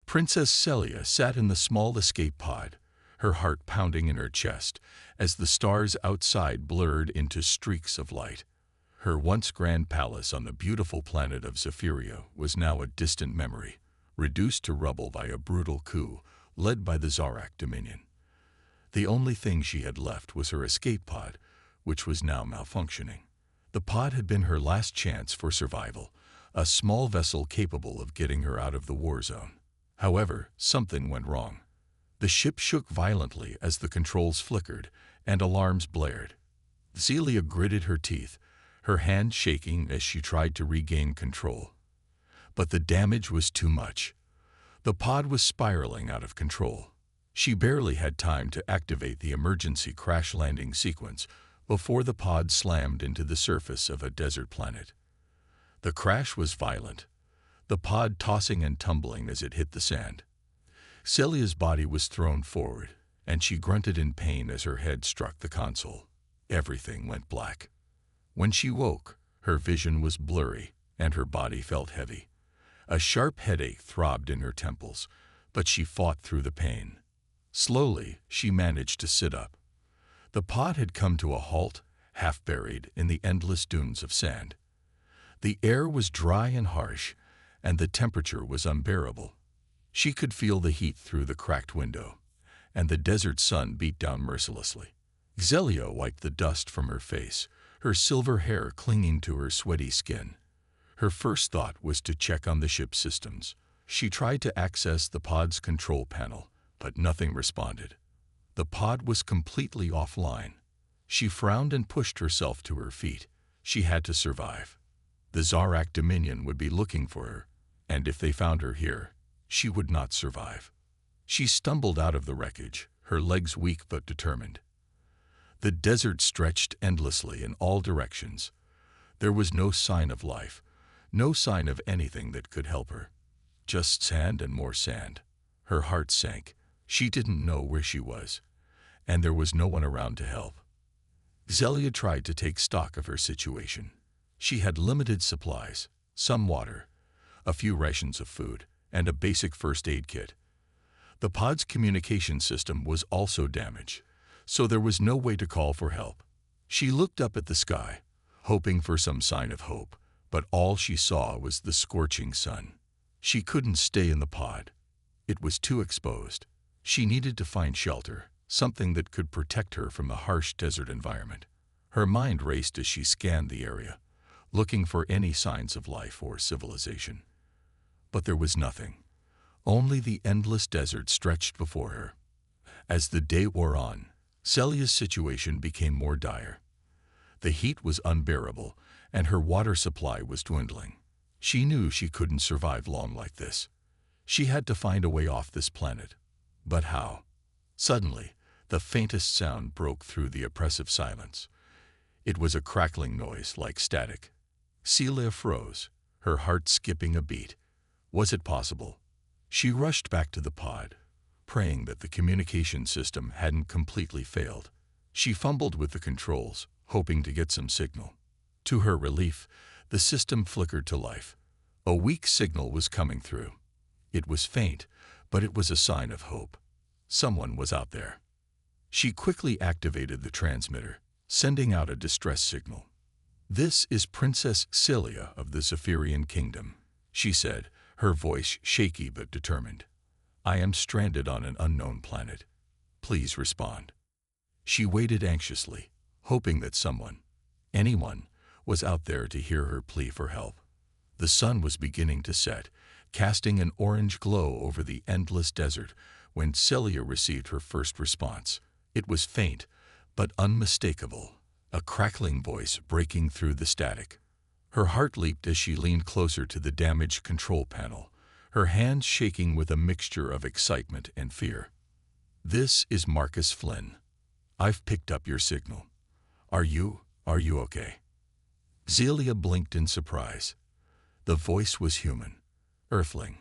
Princess Celia sat in the small escape pod, her heart pounding in her chest as the stars outside blurred into streaks of light. Her once grand palace on the beautiful planet of Zephyria was now a distant memory, reduced to rubble by a brutal coup led by the Zarak Dominion. The only thing she had left was her escape pod, which was now malfunctioning. The pod had been her last chance for survival, a small vessel capable of getting her out of the war zone. However, something went wrong. The ship shook violently as the controls flickered and alarms blared. Celia gritted her teeth, her hand shaking as she tried to regain control. But the damage was too much. The pod was spiraling out of control. She barely had time to activate the emergency crash landing sequence before the pod slammed into the surface of a desert planet. The crash was violent, the pod tossing and tumbling as it hit the sand. Celia's body was thrown forward, and she grunted in pain as her head struck the console. Everything went black. When she woke, her vision was blurry, and her body felt heavy. A sharp headache throbbed in her temples, but she fought through the pain. Slowly, she managed to sit up. The pod had come to a halt, half buried in the endless dunes of sand. The air was dry and harsh, and the temperature was unbearable. She could feel the heat through the cracked window, and the desert sun beat down mercilessly. Celia wiped the dust from her face, her silver hair clinging to her sweaty skin. Her first thought was to check on the ship's systems. She tried to access the pod's control panel, but nothing responded. The pod was completely offline. She frowned and pushed herself to her feet. She had to survive. The Zarak Dominion would be looking for her, and if they found her here, she would not survive. She stumbled out of the wreckage, her legs weak but determined. The desert stretched endlessly in all directions. There was no sign of life, no sign of anything that could help her. Just sand and more sand. Her heart sank. She didn't know where she was, and there was no one around to help. Celia tried to take stock of her situation. She had limited supplies, some water, a few rations of food, and a basic first aid kit. The pod's communication system was also damaged, so there was no way to call for help. She looked up at the sky, hoping for some sign of hope, but all she saw was the scorching sun. She couldn't stay in the pod. It was too exposed. She needed to find shelter, something that could protect her from the harsh desert environment. Her mind raced as she scanned the area, looking for any signs of life or civilization. But there was nothing. Only the endless desert stretched before her. As the day wore on, Celia's situation became more dire. The heat was unbearable, and her water supply was dwindling. She knew she couldn't survive long like this. She had to find a way off this planet. But how? Suddenly, the faintest sound broke through the oppressive silence. It was a crackling noise like static. Celia froze, her heart skipping a beat. Was it possible? She rushed back to the pod, praying that the communication system hadn't completely failed. She fumbled with the controls, hoping to get some signal. To her relief, the system flickered to life. A weak signal was coming through. It was faint, but it was a sign of hope. Someone was out there. She quickly activated the transmitter, sending out a distress signal. "This is Princess Celia of the Zephyrian Kingdom," she said, her voice shaky but determined. "I am stranded on an unknown planet. Please respond." She waited anxiously, hoping that someone, anyone, was out there to hear her plea for help. The sun was beginning to set, casting an orange glow over the endless desert when Celia received her first response. It was faint, but unmistakable, a crackling voice breaking through the static. Her heart leaped as she leaned closer to the damaged control panel, her hands shaking with a mixture of excitement and fear. "This is Marcus Flynn. I've picked up your signal. Are you okay?" Celia blinked in surprise. The voice was human, earthling.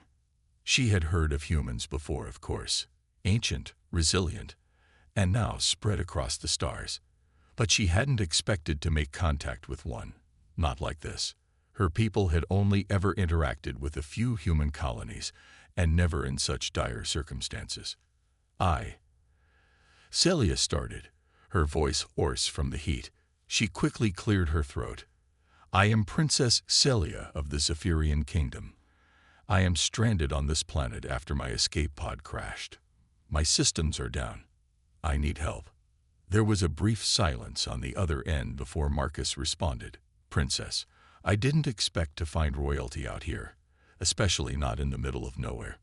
She had heard of humans before, of course, ancient, resilient, and now spread across the stars. But she hadn't expected to make contact with one, not like this. Her people had only ever interacted with a few human colonies, and never in such dire circumstances. Celia started, her voice hoarse from the heat. She quickly cleared her throat. I am Princess Celia of the Zephyrian Kingdom. I am stranded on this planet after my escape pod crashed. My systems are down. I need help. There was a brief silence on the other end before Marcus responded. Princess, I didn't expect to find royalty out here, especially not in the middle of nowhere.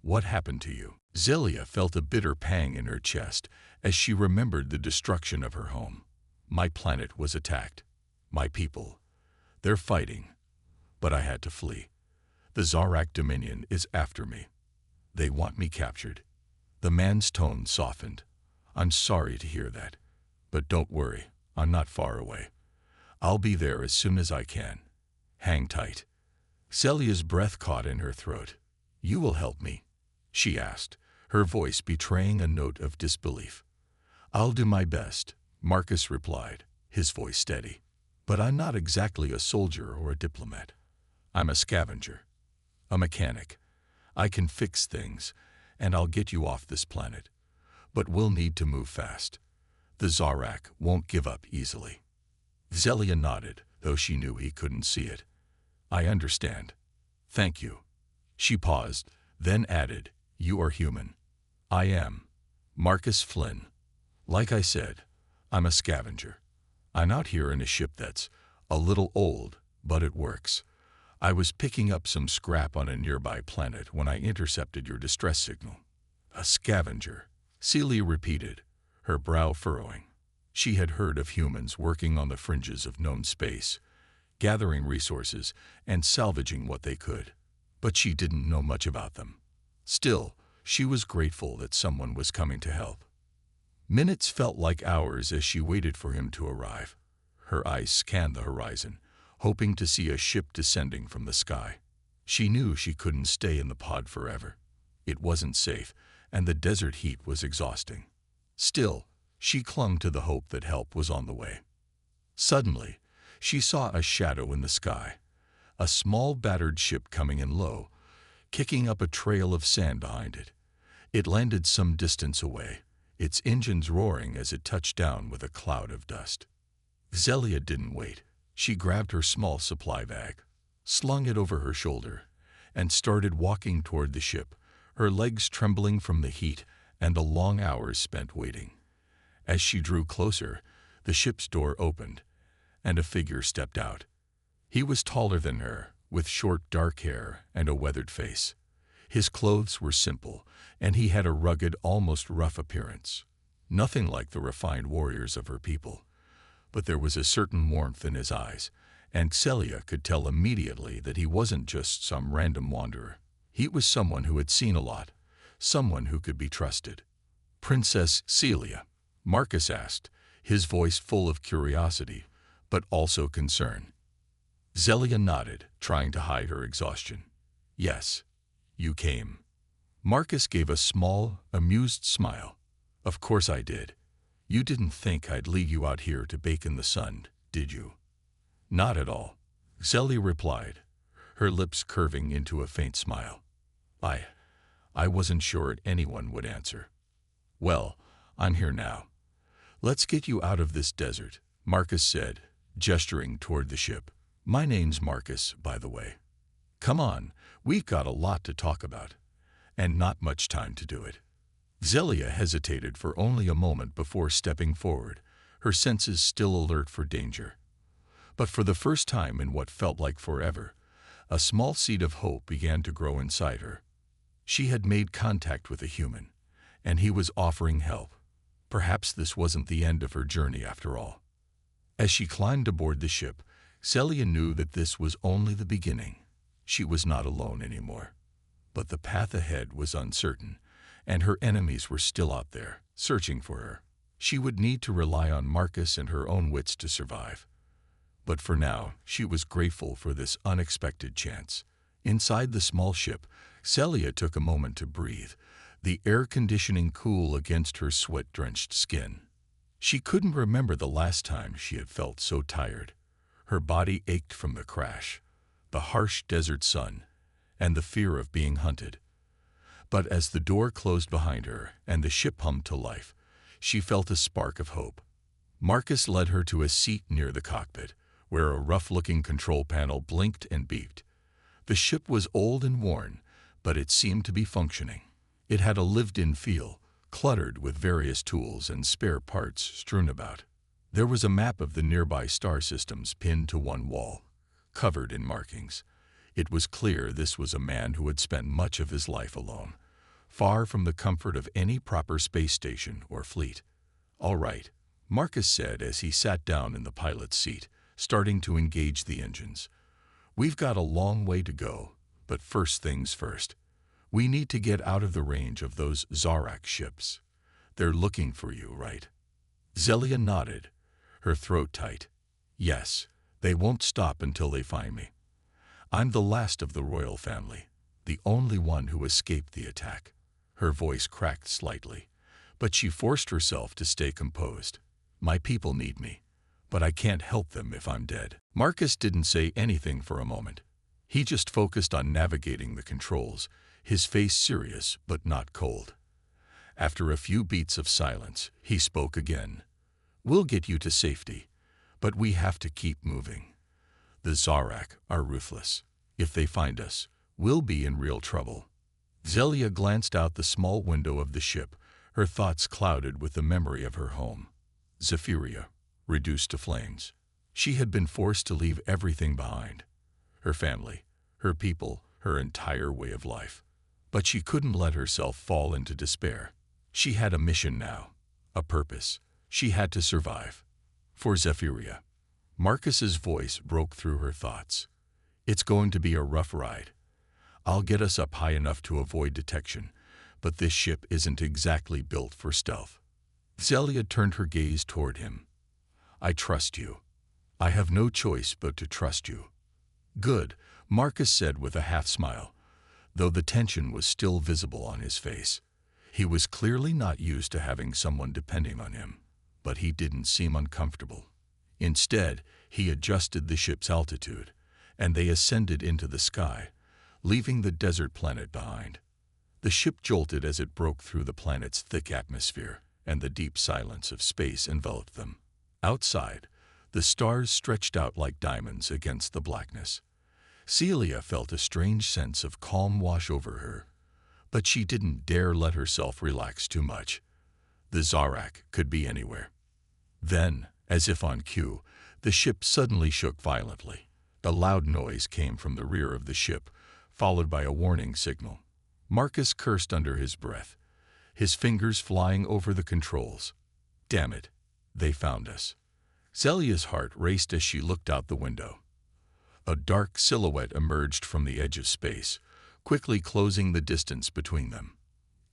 What happened to you? Zelia felt a bitter pang in her chest as she remembered the destruction of her home. My planet was attacked. My people. They're fighting. But I had to flee. The Zarak Dominion is after me. They want me captured. The man's tone softened. I'm sorry to hear that. But don't worry, I'm not far away. I'll be there as soon as I can. Hang tight. Celia's breath caught in her throat. You will help me? She asked, her voice betraying a note of disbelief. I'll do my best, Marcus replied, his voice steady. But I'm not exactly a soldier or a diplomat. I'm a scavenger, a mechanic. I can fix things, and I'll get you off this planet. But we'll need to move fast. The Zarak won't give up easily. Zelia nodded, though she knew he couldn't see it. I understand. Thank you. She paused, then added, You are human. I am. Marcus Flynn. Like I said, I'm a scavenger. I'm out here in a ship that's a little old, but it works. I was picking up some scrap on a nearby planet when I intercepted your distress signal. A scavenger, Celia repeated, her brow furrowing. She had heard of humans working on the fringes of known space, gathering resources and salvaging what they could. But she didn't know much about them. Still, she was grateful that someone was coming to help. Minutes felt like hours as she waited for him to arrive. Her eyes scanned the horizon, hoping to see a ship descending from the sky. She knew she couldn't stay in the pod forever. It wasn't safe, and the desert heat was exhausting. Still, she clung to the hope that help was on the way. Suddenly, she saw a shadow in the sky, a small battered ship coming in low, kicking up a trail of sand behind it. It landed some distance away, its engines roaring as it touched down with a cloud of dust. Zelia didn't wait. She grabbed her small supply bag, slung it over her shoulder, and started walking toward the ship, her legs trembling from the heat and the long hours spent waiting. As she drew closer, the ship's door opened, and a figure stepped out. He was taller than her, with short dark hair and a weathered face. His clothes were simple, and he had a rugged, almost rough appearance. Nothing like the refined warriors of her people. But there was a certain warmth in his eyes, and Celia could tell immediately that he wasn't just some random wanderer. He was someone who had seen a lot, someone who could be trusted. Princess Celia, Marcus asked, his voice full of curiosity, but also concern. Zelia nodded, trying to hide her exhaustion. Yes, you came. Marcus gave a small, amused smile. Of course I did. You didn't think I'd leave you out here to bake in the sun, did you? Not at all, Zelia replied, her lips curving into a faint smile. I wasn't sure anyone would answer. Well, I'm here now. Let's get you out of this desert, Marcus said, gesturing toward the ship. My name's Marcus, by the way. Come on, we've got a lot to talk about, and not much time to do it. Zelia hesitated for only a moment before stepping forward, her senses still alert for danger. But for the first time in what felt like forever, a small seed of hope began to grow inside her. She had made contact with a human, and he was offering help. Perhaps this wasn't the end of her journey after all. As she climbed aboard the ship, Celia knew that this was only the beginning. She was not alone anymore. But the path ahead was uncertain, and her enemies were still out there, searching for her. She would need to rely on Marcus and her own wits to survive. But for now, she was grateful for this unexpected chance. Inside the small ship, Celia took a moment to breathe, the air conditioning cool against her sweat-drenched skin. She couldn't remember the last time she had felt so tired. Her body ached from the crash, the harsh desert sun, and the fear of being hunted. But as the door closed behind her and the ship hummed to life, she felt a spark of hope. Marcus led her to a seat near the cockpit, where a rough-looking control panel blinked and beeped. The ship was old and worn, but it seemed to be functioning. It had a lived-in feel, cluttered with various tools and spare parts strewn about. There was a map of the nearby star systems pinned to one wall, covered in markings. It was clear this was a man who had spent much of his life alone, far from the comfort of any proper space station or fleet. "All right," Marcus said as he sat down in the pilot's seat, starting to engage the engines. "We've got a long way to go, but first things first. We need to get out of the range of those Zorak ships. They're looking for you, right?" Zelia nodded, her throat tight. "Yes, they won't stop until they find me. I'm the last of the royal family, the only one who escaped the attack." Her voice cracked slightly, but she forced herself to stay composed. "My people need me, but I can't help them if I'm dead." Marcus didn't say anything for a moment. He just focused on navigating the controls, his face serious but not cold. After a few beats of silence, he spoke again. "We'll get you to safety, but we have to keep moving. The Zorak are ruthless. If they find us, we'll be in real trouble." Zelia glanced out the small window of the ship, her thoughts clouded with the memory of her home. Zephyria, reduced to flames. She had been forced to leave everything behind. Her family, her people, her entire way of life. But she couldn't let herself fall into despair. She had a mission now, a purpose. She had to survive. For Zephyria. Marcus's voice broke through her thoughts. "It's going to be a rough ride. I'll get us up high enough to avoid detection, but this ship isn't exactly built for stealth." Zelia turned her gaze toward him. "I trust you. I have no choice but to trust you." "Good," Marcus said with a half-smile, though the tension was still visible on his face. He was clearly not used to having someone depending on him, but he didn't seem uncomfortable. Instead, he adjusted the ship's altitude, and they ascended into the sky, leaving the desert planet behind. The ship jolted as it broke through the planet's thick atmosphere, and the deep silence of space enveloped them. Outside, the stars stretched out like diamonds against the blackness. Celia felt a strange sense of calm wash over her, but she didn't dare let herself relax too much. The Zorak could be anywhere. Then, as if on cue, the ship suddenly shook violently. A loud noise came from the rear of the ship, followed by a warning signal. Marcus cursed under his breath, his fingers flying over the controls. "Damn it, they found us." Zelia's heart raced as she looked out the window. A dark silhouette emerged from the edge of space, quickly closing the distance between them.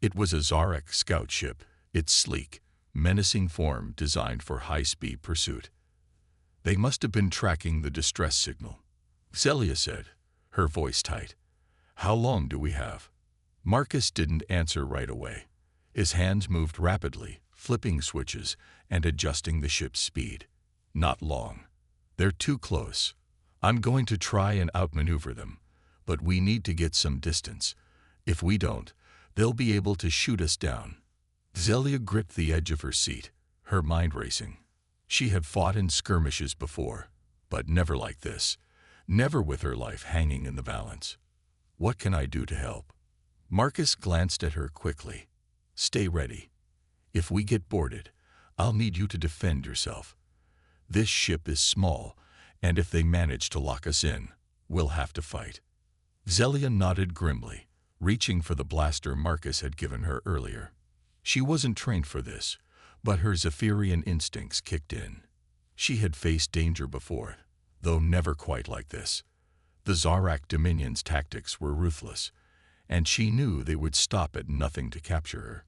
It was a Zorak scout ship, its sleek, menacing form designed for high-speed pursuit. "They must have been tracking the distress signal," Zelia said, her voice tight. "How long do we have?" Marcus didn't answer right away. His hands moved rapidly, flipping switches and adjusting the ship's speed. "Not long. They're too close. I'm going to try and outmaneuver them, but we need to get some distance. If we don't, they'll be able to shoot us down." Zelia gripped the edge of her seat, her mind racing. She had fought in skirmishes before, but never like this, never with her life hanging in the balance. "What can I do to help?" Marcus glanced at her quickly. "Stay ready. If we get boarded, I'll need you to defend yourself. This ship is small, and if they manage to lock us in, we'll have to fight." Zelia nodded grimly, reaching for the blaster Marcus had given her earlier. She wasn't trained for this, but her Zephyrian instincts kicked in. She had faced danger before, though never quite like this. The Zorak Dominion's tactics were ruthless, and she knew they would stop at nothing to capture her.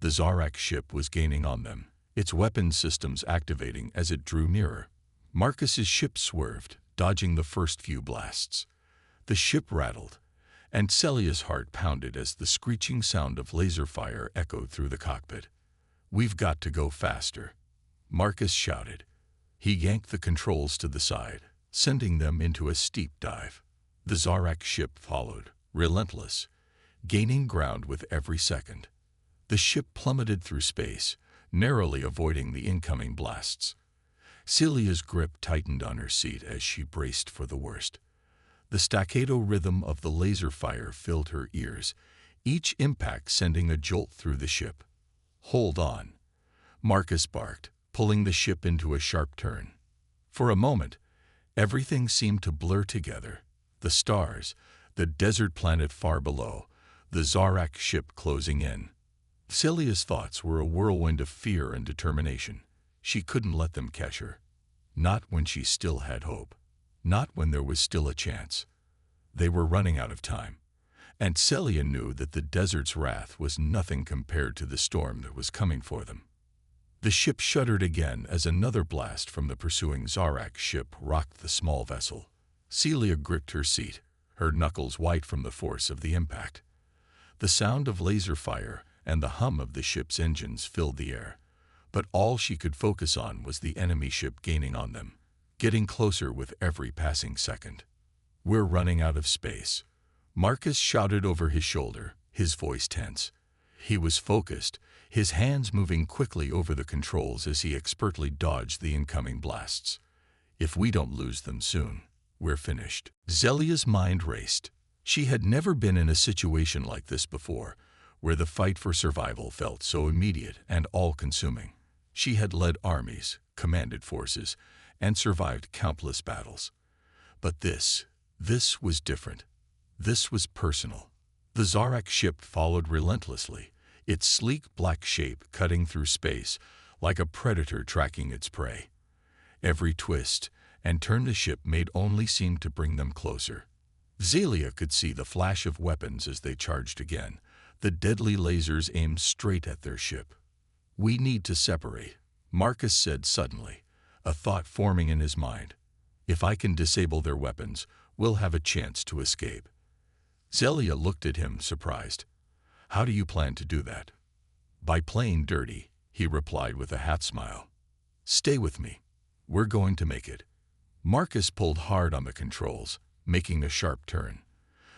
The Zorak ship was gaining on them, its weapon systems activating as it drew nearer. Marcus's ship swerved, dodging the first few blasts. The ship rattled, and Celia's heart pounded as the screeching sound of laser fire echoed through the cockpit. "We've got to go faster," Marcus shouted. He yanked the controls to the side, sending them into a steep dive. The Zorak ship followed, relentless, gaining ground with every second. The ship plummeted through space, narrowly avoiding the incoming blasts. Celia's grip tightened on her seat as she braced for the worst. The staccato rhythm of the laser fire filled her ears, each impact sending a jolt through the ship. "Hold on," Marcus barked, pulling the ship into a sharp turn. For a moment, everything seemed to blur together. The stars, the desert planet far below, the Zarak ship closing in. Celia's thoughts were a whirlwind of fear and determination. She couldn't let them catch her. Not when she still had hope. Not when there was still a chance. They were running out of time. And Celia knew that the desert's wrath was nothing compared to the storm that was coming for them. The ship shuddered again as another blast from the pursuing Zarak ship rocked the small vessel. Celia gripped her seat, her knuckles white from the force of the impact. The sound of laser fire and the hum of the ship's engines filled the air, but all she could focus on was the enemy ship gaining on them, getting closer with every passing second. "We're running out of space," Marcus shouted over his shoulder, his voice tense. He was focused, his hands moving quickly over the controls as he expertly dodged the incoming blasts. "If we don't lose them soon, we're finished." Celia's mind raced. She had never been in a situation like this before, where the fight for survival felt so immediate and all-consuming. She had led armies, commanded forces, and survived countless battles. But this was different. This was personal. The Zarak ship followed relentlessly, its sleek black shape cutting through space like a predator tracking its prey. Every twist and turn the ship made only seemed to bring them closer. Celia could see the flash of weapons as they charged again, the deadly lasers aimed straight at their ship. "We need to separate," Marcus said suddenly, a thought forming in his mind. "If I can disable their weapons, we'll have a chance to escape." Celia looked at him, surprised. "How do you plan to do that?" "By playing dirty," he replied with a half smile. "Stay with me. We're going to make it." Marcus pulled hard on the controls, making a sharp turn.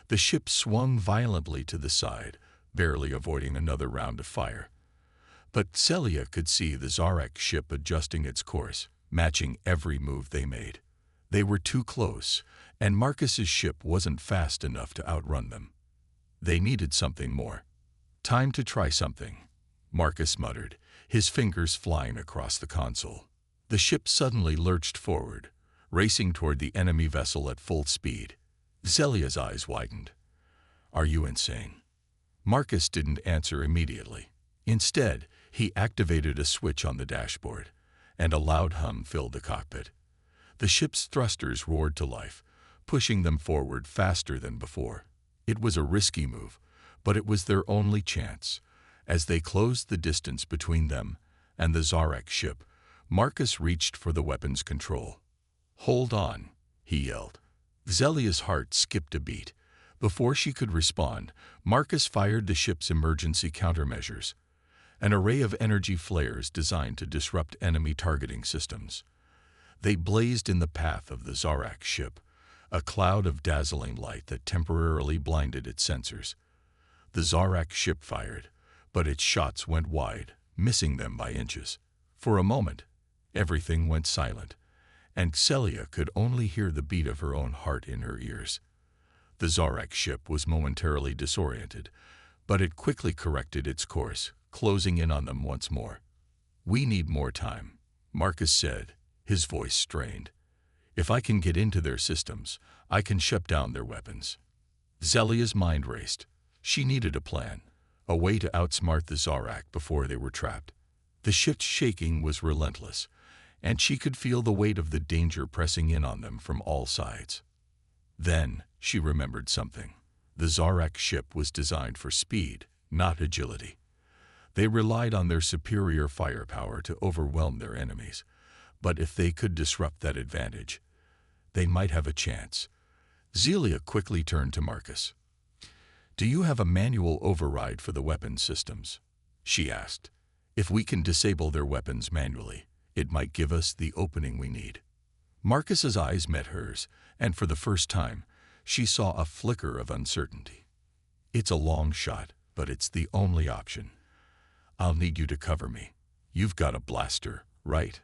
The ship swung violently to the side, barely avoiding another round of fire. But Celia could see the Zarak ship adjusting its course, matching every move they made. They were too close, and Marcus's ship wasn't fast enough to outrun them. They needed something more. "Time to try something," Marcus muttered, his fingers flying across the console. The ship suddenly lurched forward, racing toward the enemy vessel at full speed. Celia's eyes widened. "Are you insane?" Marcus didn't answer immediately. Instead, he activated a switch on the dashboard, and a loud hum filled the cockpit. The ship's thrusters roared to life, pushing them forward faster than before. It was a risky move, but it was their only chance. As they closed the distance between them and the Zarak ship, Marcus reached for the weapon's control. "Hold on," he yelled. Celia's heart skipped a beat. Before she could respond, Marcus fired the ship's emergency countermeasures, an array of energy flares designed to disrupt enemy targeting systems. They blazed in the path of the Zarak ship, a cloud of dazzling light that temporarily blinded its sensors. The Zarak ship fired, but its shots went wide, missing them by inches. For a moment, everything went silent, and Celia could only hear the beat of her own heart in her ears. The Zarak ship was momentarily disoriented, but it quickly corrected its course, closing in on them once more. "We need more time," Marcus said, his voice strained. "If I can get into their systems, I can shut down their weapons." Celia's mind raced. She needed a plan, a way to outsmart the Zarak before they were trapped. The ship's shaking was relentless, and she could feel the weight of the danger pressing in on them from all sides. Then she remembered something. The Zarak ship was designed for speed, not agility. They relied on their superior firepower to overwhelm their enemies, but if they could disrupt that advantage, they might have a chance. Celia quickly turned to Marcus. "Do you have a manual override for the weapon systems?" she asked. "If we can disable their weapons manually, it might give us the opening we need." Marcus's eyes met hers, and for the first time, she saw a flicker of uncertainty. It's a long shot, but it's the only option. I'll need you to cover me. You've got a blaster, right?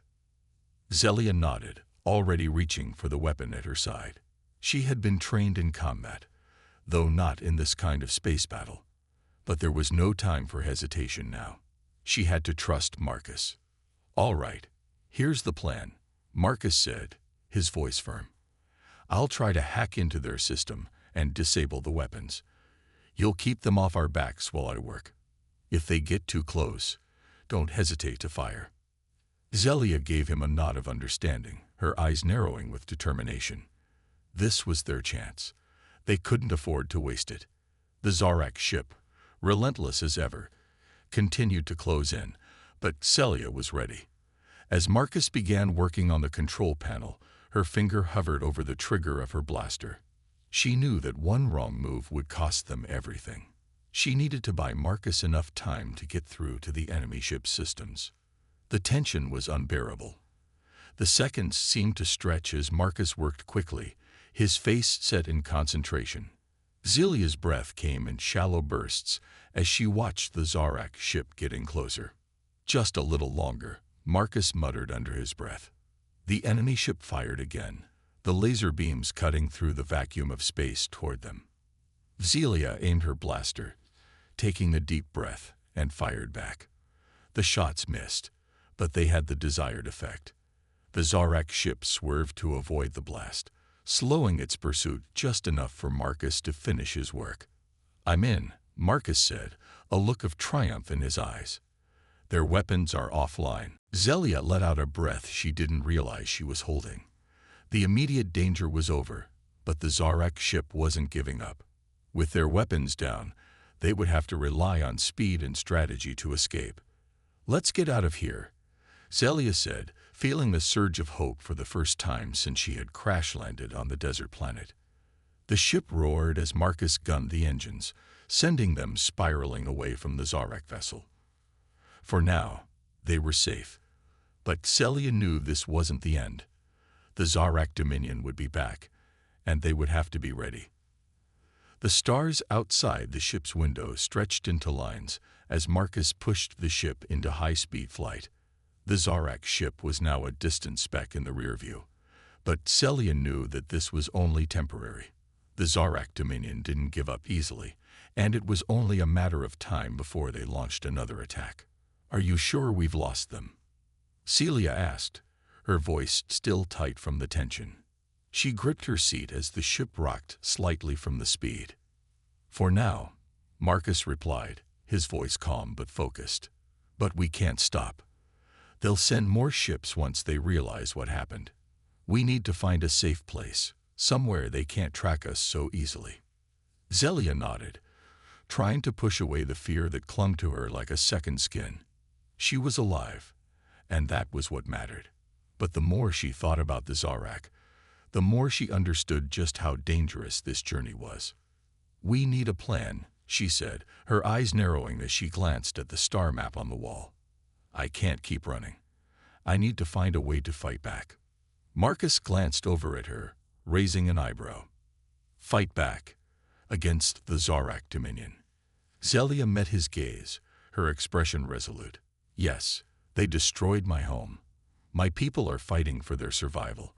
Zelia nodded, already reaching for the weapon at her side. She had been trained in combat, though not in this kind of space battle. But there was no time for hesitation now. She had to trust Marcus. All right, here's the plan, Marcus said, his voice firm. I'll try to hack into their system and disable the weapons. You'll keep them off our backs while I work. If they get too close, don't hesitate to fire. Zelia gave him a nod of understanding, her eyes narrowing with determination. This was their chance. They couldn't afford to waste it. The Zorak ship, relentless as ever, continued to close in, but Zelia was ready. As Marcus began working on the control panel, her finger hovered over the trigger of her blaster. She knew that one wrong move would cost them everything. She needed to buy Marcus enough time to get through to the enemy ship's systems. The tension was unbearable. The seconds seemed to stretch as Marcus worked quickly, his face set in concentration. Zelia's breath came in shallow bursts as she watched the Zorak ship getting closer. Just a little longer, Marcus muttered under his breath. The enemy ship fired again, the laser beams cutting through the vacuum of space toward them. Zelia aimed her blaster, taking a deep breath, and fired back. The shots missed, but they had the desired effect. The Zorak ship swerved to avoid the blast, slowing its pursuit just enough for Marcus to finish his work. I'm in, Marcus said, a look of triumph in his eyes. Their weapons are offline. Zelia let out a breath she didn't realize she was holding. The immediate danger was over, but the Zorak ship wasn't giving up. With their weapons down, they would have to rely on speed and strategy to escape. Let's get out of here, Zelia said, feeling the surge of hope for the first time since she had crash-landed on the desert planet. The ship roared as Marcus gunned the engines, sending them spiraling away from the Zorak vessel. For now, they were safe. But Zelia knew this wasn't the end. The Zorak Dominion would be back, and they would have to be ready. The stars outside the ship's window stretched into lines as Marcus pushed the ship into high-speed flight. The Zorak ship was now a distant speck in the rear view, but Zelia knew that this was only temporary. The Zorak Dominion didn't give up easily, and it was only a matter of time before they launched another attack. Are you sure we've lost them? Zelia asked, her voice still tight from the tension. She gripped her seat as the ship rocked slightly from the speed. For now, Marcus replied, his voice calm but focused. But we can't stop. They'll send more ships once they realize what happened. We need to find a safe place, somewhere they can't track us so easily. Zelia nodded, trying to push away the fear that clung to her like a second skin. She was alive, and that was what mattered. But the more she thought about the Zorak, the more she understood just how dangerous this journey was. We need a plan, she said, her eyes narrowing as she glanced at the star map on the wall. I can't keep running. I need to find a way to fight back. Marcus glanced over at her, raising an eyebrow. Fight back against the Zorak Dominion. Zelia met his gaze, her expression resolute. Yes, they destroyed my home. My people are fighting for their survival,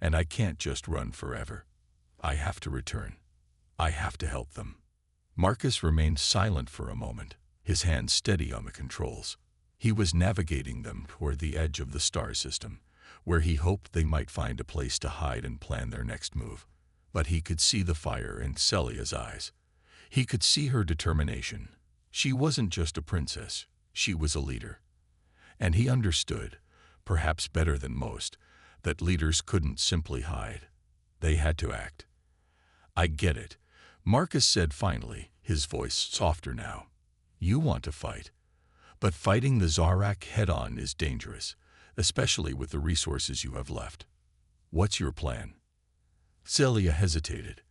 and I can't just run forever. I have to return. I have to help them. Marcus remained silent for a moment, his hands steady on the controls. He was navigating them toward the edge of the star system, where he hoped they might find a place to hide and plan their next move. But he could see the fire in Zelia's eyes. He could see her determination. She wasn't just a princess, she was a leader. And he understood, perhaps better than most, that leaders couldn't simply hide. They had to act. I get it, Marcus said finally, his voice softer now. You want to fight. But fighting the Zorak head-on is dangerous, especially with the resources you have left. What's your plan? Zelia hesitated.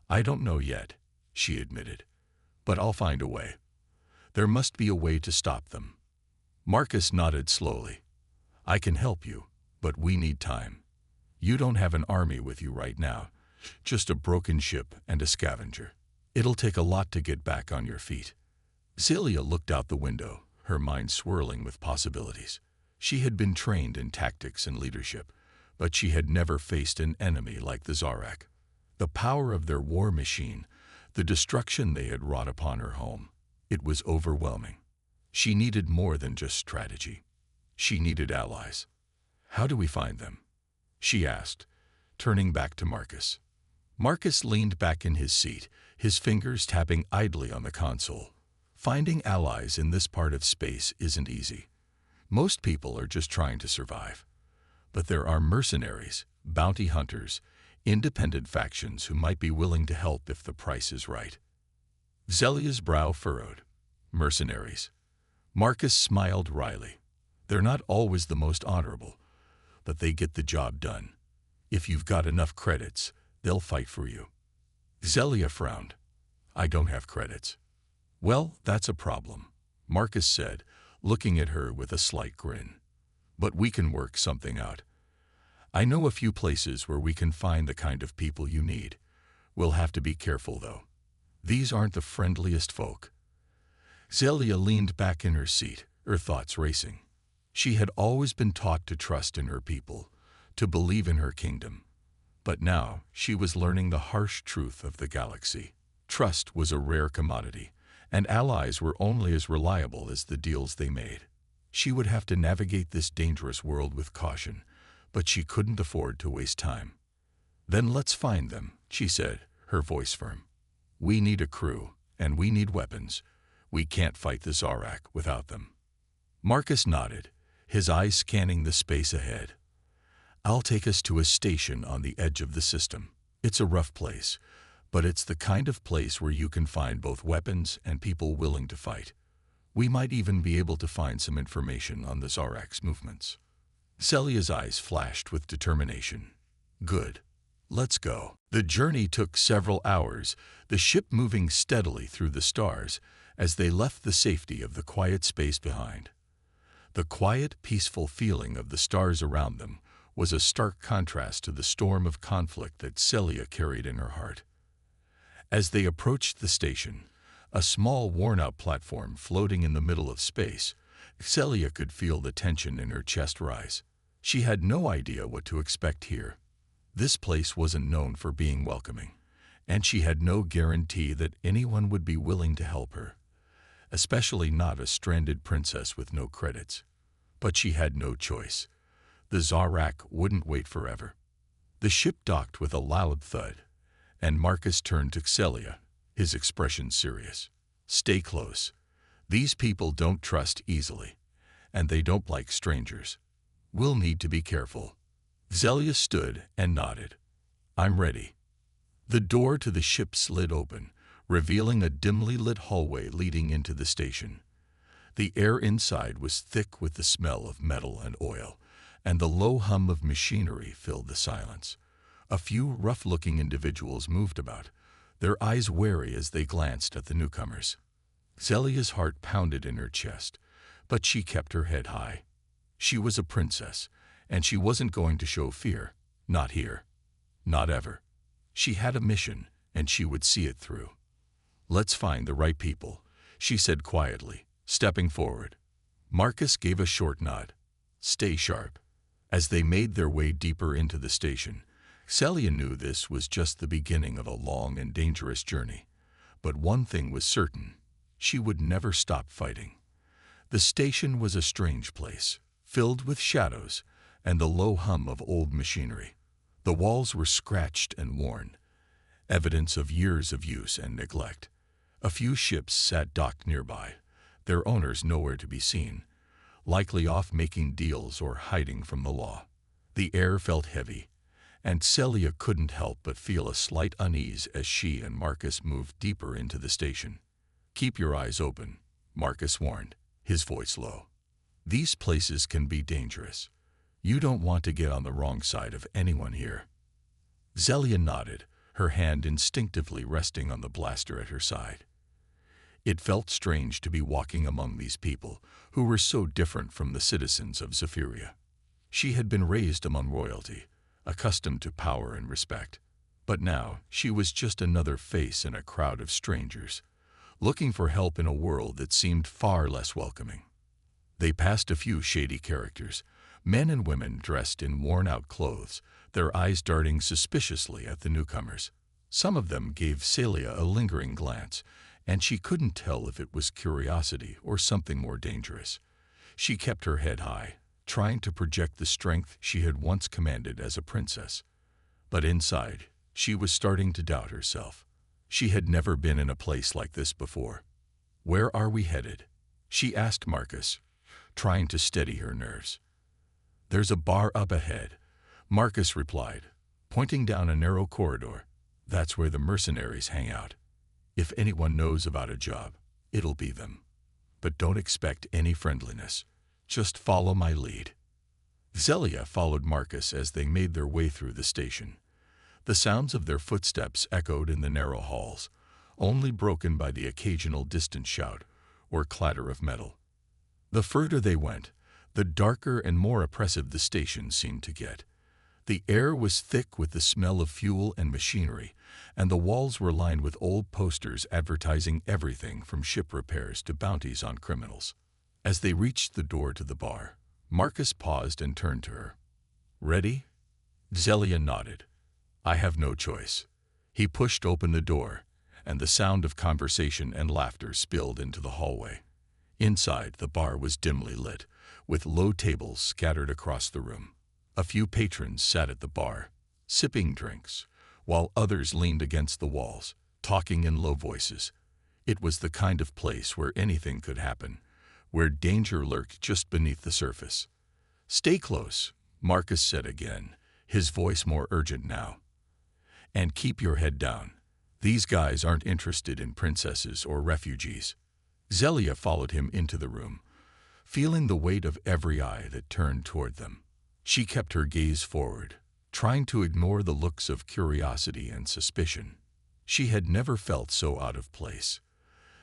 I don't know yet, she admitted. But I'll find a way. There must be a way to stop them. Marcus nodded slowly. I can help you, but we need time. You don't have an army with you right now, just a broken ship and a scavenger. It'll take a lot to get back on your feet. Zelia looked out the window, her mind swirling with possibilities. She had been trained in tactics and leadership, but she had never faced an enemy like the Zarak. The power of their war machine, the destruction they had wrought upon her home, it was overwhelming. She needed more than just strategy. She needed allies. How do we find them? She asked, turning back to Marcus. Marcus leaned back in his seat, his fingers tapping idly on the console. Finding allies in this part of space isn't easy. Most people are just trying to survive. But there are mercenaries, bounty hunters, independent factions who might be willing to help if the price is right. Zelia's brow furrowed. Mercenaries. Marcus smiled wryly. They're not always the most honorable, but they get the job done. If you've got enough credits, they'll fight for you. Zelia frowned. I don't have credits. Well, that's a problem, Marcus said, looking at her with a slight grin. But we can work something out. I know a few places where we can find the kind of people you need. We'll have to be careful, though. These aren't the friendliest folk. Zelia leaned back in her seat, her thoughts racing. She had always been taught to trust in her people, to believe in her kingdom. But now she was learning the harsh truth of the galaxy. Trust was a rare commodity, and allies were only as reliable as the deals they made. She would have to navigate this dangerous world with caution, but she couldn't afford to waste time. Then let's find them, she said, her voice firm. We need a crew, and we need weapons. We can't fight the Zarak without them. Marcus nodded, his eyes scanning the space ahead. I'll take us to a station on the edge of the system. It's a rough place, but it's the kind of place where you can find both weapons and people willing to fight. We might even be able to find some information on the Zarak's movements. Zelia's eyes flashed with determination. Good. Let's go. The journey took several hours, the ship moving steadily through the stars as they left the safety of the quiet space behind. The quiet, peaceful feeling of the stars around them was a stark contrast to the storm of conflict that Zelia carried in her heart. As they approached the station, a small worn-out platform floating in the middle of space, Zelia could feel the tension in her chest rise. She had no idea what to expect here. This place wasn't known for being welcoming, and she had no guarantee that anyone would be willing to help her, especially not a stranded princess with no credits. But she had no choice. The Zarak wouldn't wait forever. The ship docked with a loud thud, and Marcus turned to Zelia, his expression serious. Stay close. These people don't trust easily, and they don't like strangers. We'll need to be careful. Zelia stood and nodded. I'm ready. The door to the ship slid open, revealing a dimly lit hallway leading into the station. The air inside was thick with the smell of metal and oil, and the low hum of machinery filled the silence. A few rough-looking individuals moved about, their eyes wary as they glanced at the newcomers. Zelia's heart pounded in her chest, but she kept her head high. She was a princess, and she wasn't going to show fear. Not here. Not ever. She had a mission, and she would see it through. Let's find the right people, she said quietly, stepping forward. Marcus gave a short nod. Stay sharp. As they made their way deeper into the station, Zelia knew this was just the beginning of a long and dangerous journey. But one thing was certain. She would never stop fighting. The station was a strange place, filled with shadows and the low hum of old machinery. The walls were scratched and worn, evidence of years of use and neglect. A few ships sat docked nearby, their owners nowhere to be seen, likely off making deals or hiding from the law. The air felt heavy, and Zelia couldn't help but feel a slight unease as she and Marcus moved deeper into the station. Keep your eyes open, Marcus warned, his voice low. These places can be dangerous. You don't want to get on the wrong side of anyone here. Zelia nodded, her hand instinctively resting on the blaster at her side. It felt strange to be walking among these people who were so different from the citizens of Zephyria. She had been raised among royalty, accustomed to power and respect. But now she was just another face in a crowd of strangers, looking for help in a world that seemed far less welcoming. They passed a few shady characters, men and women dressed in worn-out clothes, their eyes darting suspiciously at the newcomers. Some of them gave Celia a lingering glance, and she couldn't tell if it was curiosity or something more dangerous. She kept her head high, trying to project the strength she had once commanded as a princess. But inside, she was starting to doubt herself. She had never been in a place like this before. "Where are we headed?" she asked Marcus, trying to steady her nerves. "There's a bar up ahead," Marcus replied, pointing down a narrow corridor. "That's where the mercenaries hang out. If anyone knows about a job, it'll be them. But don't expect any friendliness. Just follow my lead." Zelia followed Marcus as they made their way through the station. The sounds of their footsteps echoed in the narrow halls, only broken by the occasional distant shout or clatter of metal. The further they went, the darker and more oppressive the station seemed to get. The air was thick with the smell of fuel and machinery, and the walls were lined with old posters advertising everything from ship repairs to bounties on criminals. As they reached the door to the bar, Marcus paused and turned to her. "Ready?" Zelia nodded. "I have no choice." He pushed open the door, and the sound of conversation and laughter spilled into the hallway. Inside, the bar was dimly lit, with low tables scattered across the room. A few patrons sat at the bar, sipping drinks, while others leaned against the walls, talking in low voices. It was the kind of place where anything could happen, where danger lurked just beneath the surface. "Stay close," Marcus said again, his voice more urgent now. "And keep your head down. These guys aren't interested in princesses or refugees." Zelia followed him into the room, feeling the weight of every eye that turned toward them. She kept her gaze forward, trying to ignore the looks of curiosity and suspicion. She had never felt so out of place.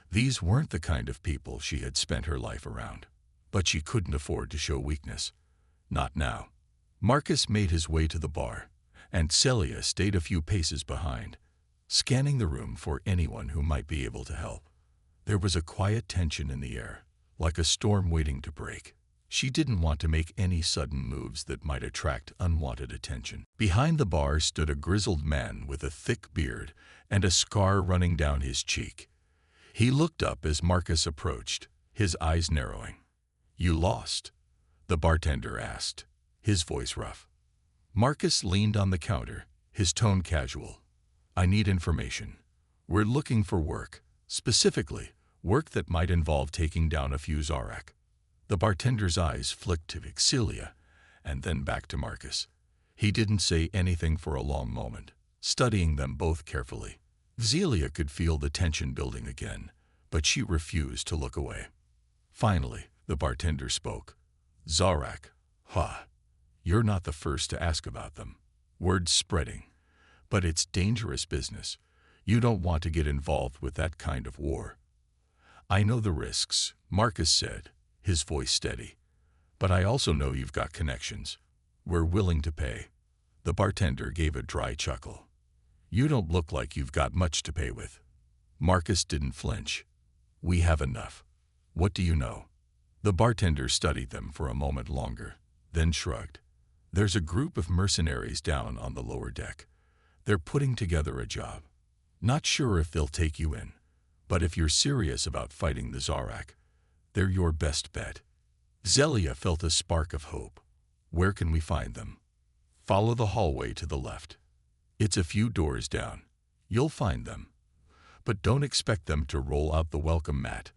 These weren't the kind of people she had spent her life around, but she couldn't afford to show weakness. Not now. Marcus made his way to the bar, and Celia stayed a few paces behind, scanning the room for anyone who might be able to help. There was a quiet tension in the air, like a storm waiting to break. She didn't want to make any sudden moves that might attract unwanted attention. Behind the bar stood a grizzled man with a thick beard and a scar running down his cheek. He looked up as Marcus approached, his eyes narrowing. "You lost?" the bartender asked, his voice rough. Marcus leaned on the counter, his tone casual. "I need information. We're looking for work, specifically work that might involve taking down a few Zorak." The bartender's eyes flicked to Celia and then back to Marcus. He didn't say anything for a long moment, studying them both carefully. Zelia could feel the tension building again, but she refused to look away. Finally, the bartender spoke. "Zorak, you're not the first to ask about them. Word's spreading. But it's dangerous business. You don't want to get involved with that kind of war." "I know the risks," Marcus said, his voice steady. "But I also know you've got connections. We're willing to pay." The bartender gave a dry chuckle. "You don't look like you've got much to pay with." Marcus didn't flinch. "We have enough. What do you know?" The bartender studied them for a moment longer, then shrugged. "There's a group of mercenaries down on the lower deck. They're putting together a job. Not sure if they'll take you in, but if you're serious about fighting the Zorak, they're your best bet." Zelia felt a spark of hope. "Where can we find them?" "Follow the hallway to the left. It's a few doors down. You'll find them. But don't expect them to roll out the welcome mat,"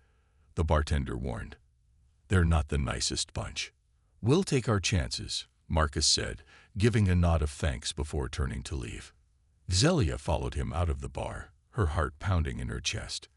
the bartender warned. "They're not the nicest bunch." "We'll take our chances," Marcus said, giving a nod of thanks before turning to leave. Zelia followed him out of the bar, her heart pounding in her chest.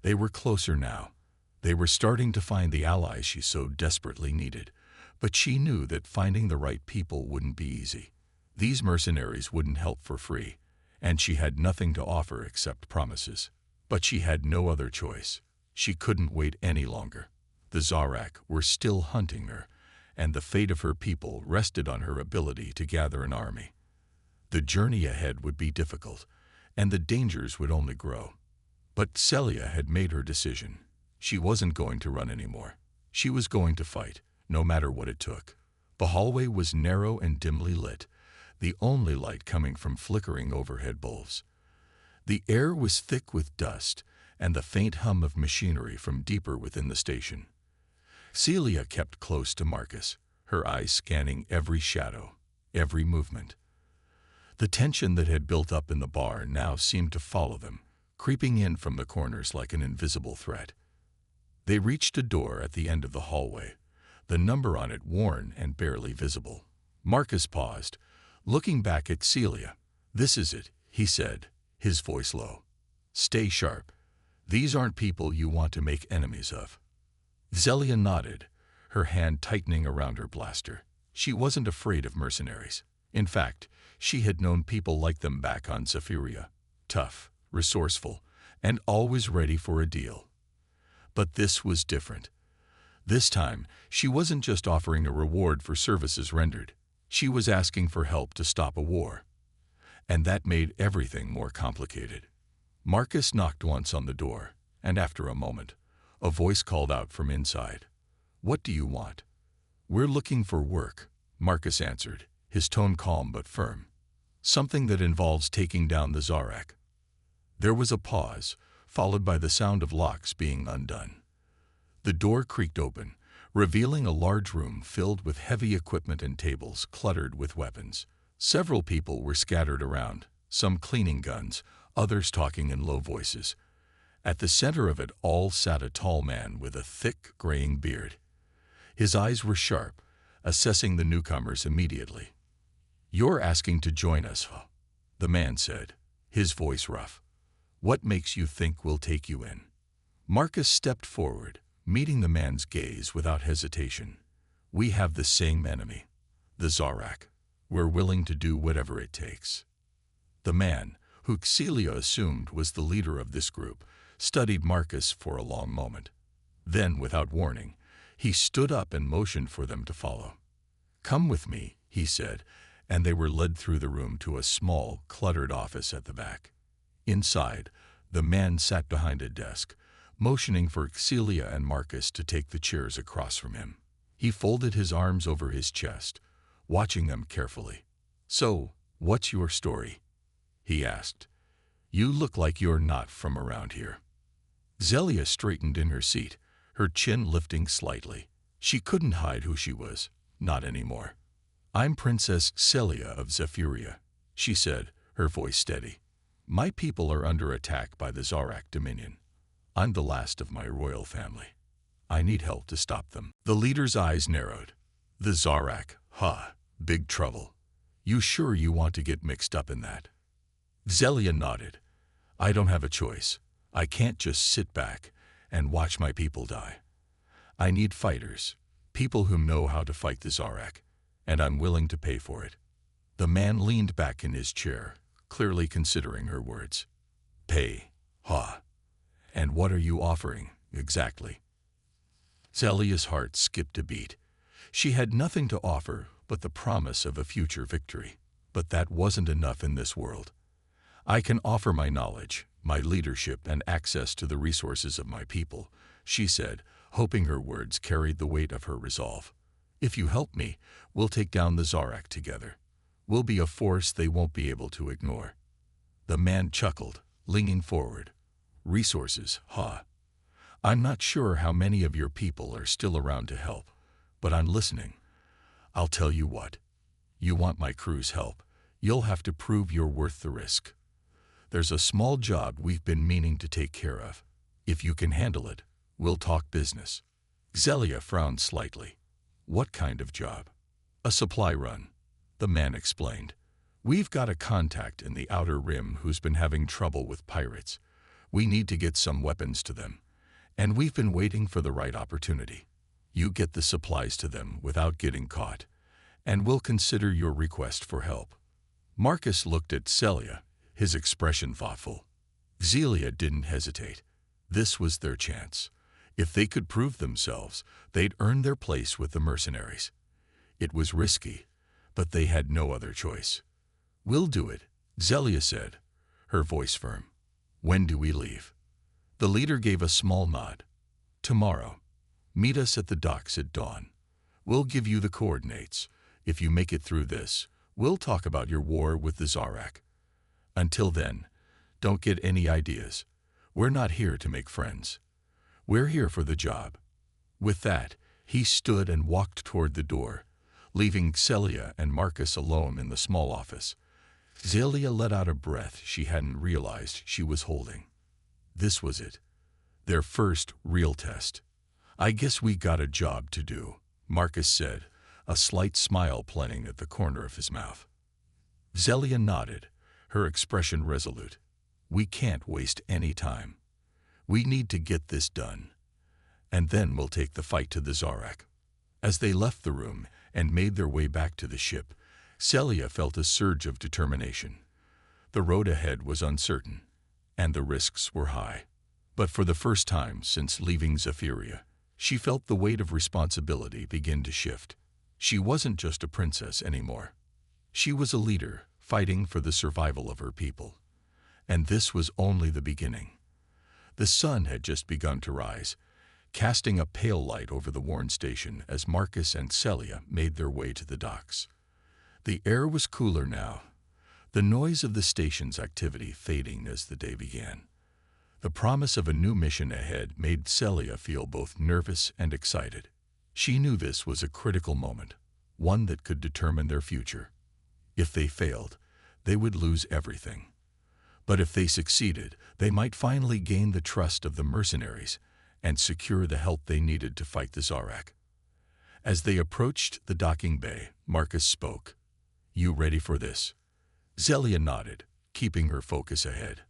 They were closer now. They were starting to find the allies she so desperately needed, but she knew that finding the right people wouldn't be easy. These mercenaries wouldn't help for free, and she had nothing to offer except promises. But she had no other choice. She couldn't wait any longer. The Zorak were still hunting her, and the fate of her people rested on her ability to gather an army. The journey ahead would be difficult, and the dangers would only grow. But Celia had made her decision. She wasn't going to run anymore. She was going to fight, no matter what it took. The hallway was narrow and dimly lit, the only light coming from flickering overhead bulbs. The air was thick with dust and the faint hum of machinery from deeper within the station. Celia kept close to Marcus, her eyes scanning every shadow, every movement. The tension that had built up in the bar now seemed to follow them, creeping in from the corners like an invisible threat. They reached a door at the end of the hallway, the number on it worn and barely visible. Marcus paused, looking back at Celia. "This is it," he said, his voice low. "Stay sharp. These aren't people you want to make enemies of." Celia nodded, her hand tightening around her blaster. She wasn't afraid of mercenaries. In fact, she had known people like them back on Zephyria. Tough, resourceful, and always ready for a deal. But this was different. This time, she wasn't just offering a reward for services rendered. She was asking for help to stop a war. And that made everything more complicated. Marcus knocked once on the door, and after a moment, a voice called out from inside. "What do you want?" "We're looking for work," Marcus answered, his tone calm but firm. "Something that involves taking down the Zarak." There was a pause, followed by the sound of locks being undone. The door creaked open, revealing a large room filled with heavy equipment and tables cluttered with weapons. Several people were scattered around, some cleaning guns, others talking in low voices. At the center of it all sat a tall man with a thick, graying beard. His eyes were sharp, assessing the newcomers immediately. "You're asking to join us, huh?" the man said, his voice rough. "What makes you think we'll take you in?" Marcus stepped forward, meeting the man's gaze without hesitation. "We have the same enemy, the Zarak. We're willing to do whatever it takes." The man, who Celia assumed was the leader of this group, studied Marcus for a long moment. Then, without warning, he stood up and motioned for them to follow. "Come with me," he said, and they were led through the room to a small, cluttered office at the back. Inside, the man sat behind a desk, motioning for Celia and Marcus to take the chairs across from him. He folded his arms over his chest, watching them carefully. "So, what's your story?" he asked. "You look like you're not from around here." Celia straightened in her seat, her chin lifting slightly. She couldn't hide who she was, not anymore. "I'm Princess Celia of Zephyria," she said, her voice steady. "My people are under attack by the Zarak Dominion. I'm the last of my royal family. I need help to stop them." The leader's eyes narrowed. "The Zarak, huh? Big trouble. You sure you want to get mixed up in that?" Celia nodded. "I don't have a choice. I can't just sit back and watch my people die. I need fighters, people who know how to fight the Zarak, and I'm willing to pay for it." The man leaned back in his chair, clearly considering her words. "Pay, huh? And what are you offering, exactly?" Celia's heart skipped a beat. She had nothing to offer but the promise of a future victory. But that wasn't enough in this world. "I can offer my knowledge, my leadership, and access to the resources of my people," she said, hoping her words carried the weight of her resolve. "If you help me, we'll take down the Zarak together. We'll be a force they won't be able to ignore." The man chuckled, leaning forward. "Resources, huh? I'm not sure how many of your people are still around to help, but I'm listening. I'll tell you what. You want my crew's help, you'll have to prove you're worth the risk. There's a small job we've been meaning to take care of. If you can handle it, we'll talk business." Celia frowned slightly. "What kind of job?" "A supply run," the man explained. "We've got a contact in the Outer Rim who's been having trouble with pirates. We need to get some weapons to them, and we've been waiting for the right opportunity. You get the supplies to them without getting caught, and we'll consider your request for help." Marcus looked at Celia, his expression thoughtful. Celia didn't hesitate. This was their chance. If they could prove themselves, they'd earn their place with the mercenaries. It was risky, but they had no other choice. We'll do it, Zelia said, her voice firm. When do we leave? The leader gave a small nod. Tomorrow. Meet us at the docks at dawn. We'll give you the coordinates. If you make it through this, we'll talk about your war with the Zarak. Until then, don't get any ideas. We're not here to make friends. We're here for the job. With that, he stood and walked toward the door, leaving Celia and Marcus alone in the small office. Zelia let out a breath she hadn't realized she was holding. This was it. Their first real test. I guess we got a job to do, Marcus said, a slight smile playing at the corner of his mouth. Zelia nodded, her expression resolute. We can't waste any time. We need to get this done. And then we'll take the fight to the Zarak. As they left the room and made their way back to the ship, Celia felt a surge of determination. The road ahead was uncertain, and the risks were high. But for the first time since leaving Zephyria, she felt the weight of responsibility begin to shift. She wasn't just a princess anymore. She was a leader fighting for the survival of her people. And this was only the beginning. The sun had just begun to rise, casting a pale light over the worn station as Marcus and Celia made their way to the docks. The air was cooler now, the noise of the station's activity fading as the day began. The promise of a new mission ahead made Celia feel both nervous and excited. She knew this was a critical moment, one that could determine their future. If they failed, they would lose everything. But if they succeeded, they might finally gain the trust of the mercenaries and secure the help they needed to fight the Zarak. As they approached the docking bay, Marcus spoke. You ready for this? Zelia nodded, keeping her focus ahead.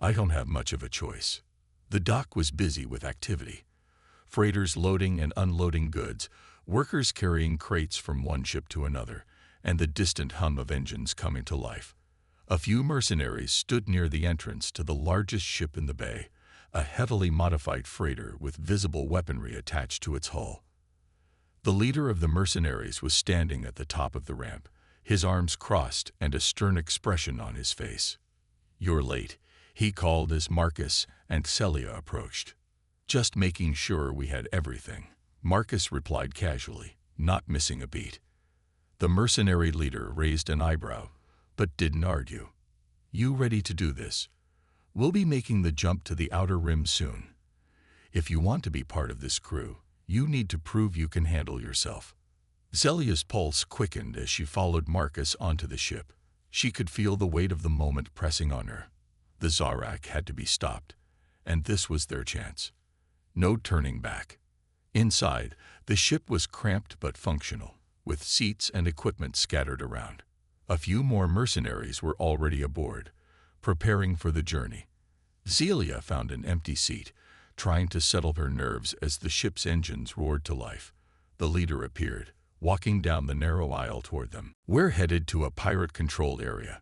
I don't have much of a choice. The dock was busy with activity. Freighters loading and unloading goods, workers carrying crates from one ship to another, and the distant hum of engines coming to life. A few mercenaries stood near the entrance to the largest ship in the bay, a heavily modified freighter with visible weaponry attached to its hull. The leader of the mercenaries was standing at the top of the ramp, his arms crossed and a stern expression on his face. You're late, he called as Marcus and Celia approached. Just making sure we had everything, Marcus replied casually, not missing a beat. The mercenary leader raised an eyebrow, but didn't argue. You ready to do this? We'll be making the jump to the outer rim soon. If you want to be part of this crew, you need to prove you can handle yourself. Zelia's pulse quickened as she followed Marcus onto the ship. She could feel the weight of the moment pressing on her. The Zarak had to be stopped, and this was their chance. No turning back. Inside, the ship was cramped but functional, with seats and equipment scattered around. A few more mercenaries were already aboard, preparing for the journey. Zelia found an empty seat, trying to settle her nerves as the ship's engines roared to life. The leader appeared, walking down the narrow aisle toward them. We're headed to a pirate-controlled area,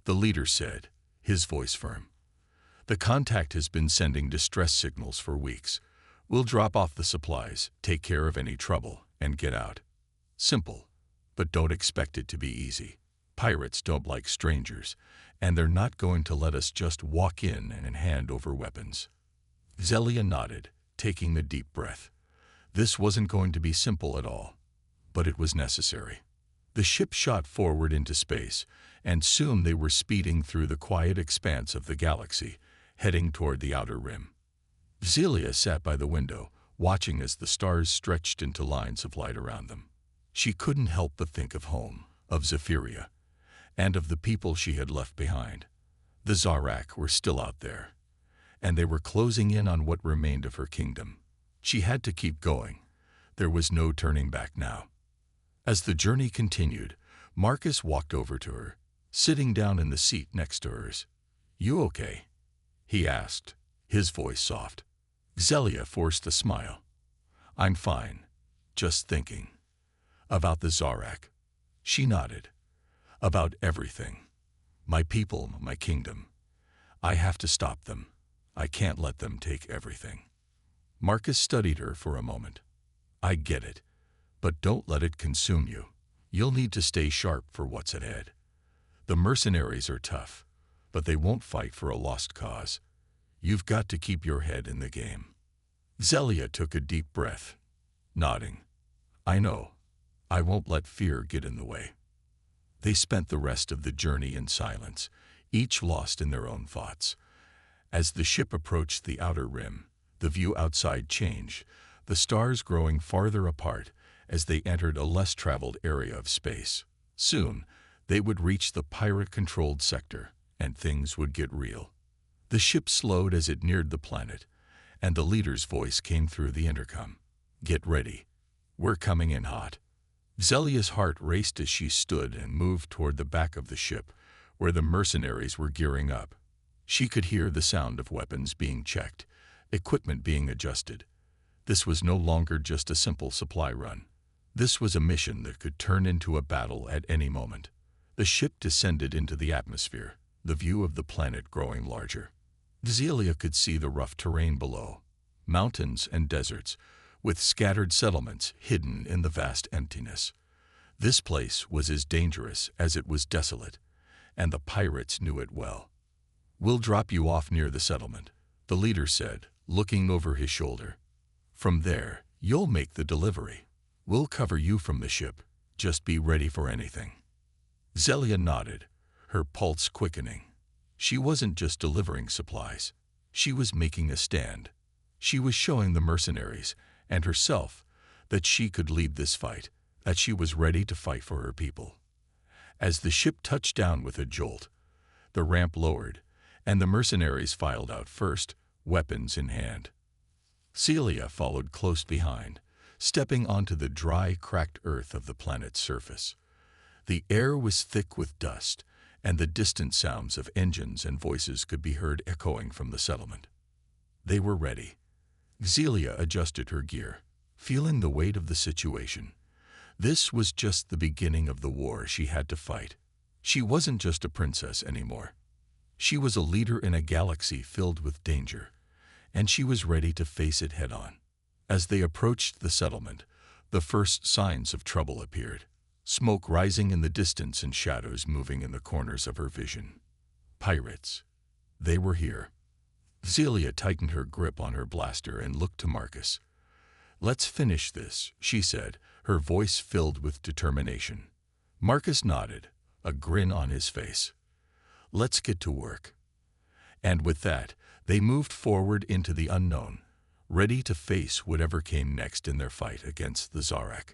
the leader said, his voice firm. The contact has been sending distress signals for weeks. We'll drop off the supplies, take care of any trouble, and get out. Simple, but don't expect it to be easy. Pirates don't like strangers, and they're not going to let us just walk in and hand over weapons. Zelia nodded, taking a deep breath. This wasn't going to be simple at all, but it was necessary. The ship shot forward into space, and soon they were speeding through the quiet expanse of the galaxy, heading toward the outer rim. Zelia sat by the window, watching as the stars stretched into lines of light around them. She couldn't help but think of home, of Zephyria, and of the people she had left behind. The Zarak were still out there, and they were closing in on what remained of her kingdom. She had to keep going. There was no turning back now. As the journey continued, Marcus walked over to her, sitting down in the seat next to hers. You okay? He asked, his voice soft. Zelia forced a smile. I'm fine, just thinking. About the Zarak. She nodded. About everything. My people, my kingdom. I have to stop them. I can't let them take everything. Marcus studied her for a moment. I get it, but don't let it consume you. You'll need to stay sharp for what's ahead. The mercenaries are tough, but they won't fight for a lost cause. You've got to keep your head in the game." Zelia took a deep breath, nodding. "I know. I won't let fear get in the way." They spent the rest of the journey in silence, each lost in their own thoughts. As the ship approached the outer rim, the view outside changed, the stars growing farther apart as they entered a less traveled area of space. Soon, they would reach the pirate-controlled sector, and things would get real. The ship slowed as it neared the planet, and the leader's voice came through the intercom. "Get ready. We're coming in hot." Zelia's heart raced as she stood and moved toward the back of the ship, where the mercenaries were gearing up. She could hear the sound of weapons being checked, equipment being adjusted. This was no longer just a simple supply run. This was a mission that could turn into a battle at any moment. The ship descended into the atmosphere, the view of the planet growing larger. Zelia could see the rough terrain below, mountains and deserts, with scattered settlements hidden in the vast emptiness. This place was as dangerous as it was desolate, and the pirates knew it well. "We'll drop you off near the settlement," the leader said, looking over his shoulder. "From there, you'll make the delivery. We'll cover you from the ship. Just be ready for anything." Zelia nodded, her pulse quickening. She wasn't just delivering supplies. She was making a stand. She was showing the mercenaries and herself that she could lead this fight, that she was ready to fight for her people. As the ship touched down with a jolt, the ramp lowered, and the mercenaries filed out first, weapons in hand. Celia followed close behind, stepping onto the dry, cracked earth of the planet's surface. The air was thick with dust, and the distant sounds of engines and voices could be heard echoing from the settlement. They were ready. Zelia adjusted her gear, feeling the weight of the situation. This was just the beginning of the war she had to fight. She wasn't just a princess anymore. She was a leader in a galaxy filled with danger, and she was ready to face it head-on. As they approached the settlement, the first signs of trouble appeared. Smoke rising in the distance and shadows moving in the corners of her vision. Pirates. They were here. Zelia tightened her grip on her blaster and looked to Marcus. "Let's finish this," she said, her voice filled with determination. Marcus nodded, a grin on his face. "Let's get to work." And with that, they moved forward into the unknown, ready to face whatever came next in their fight against the Zarak.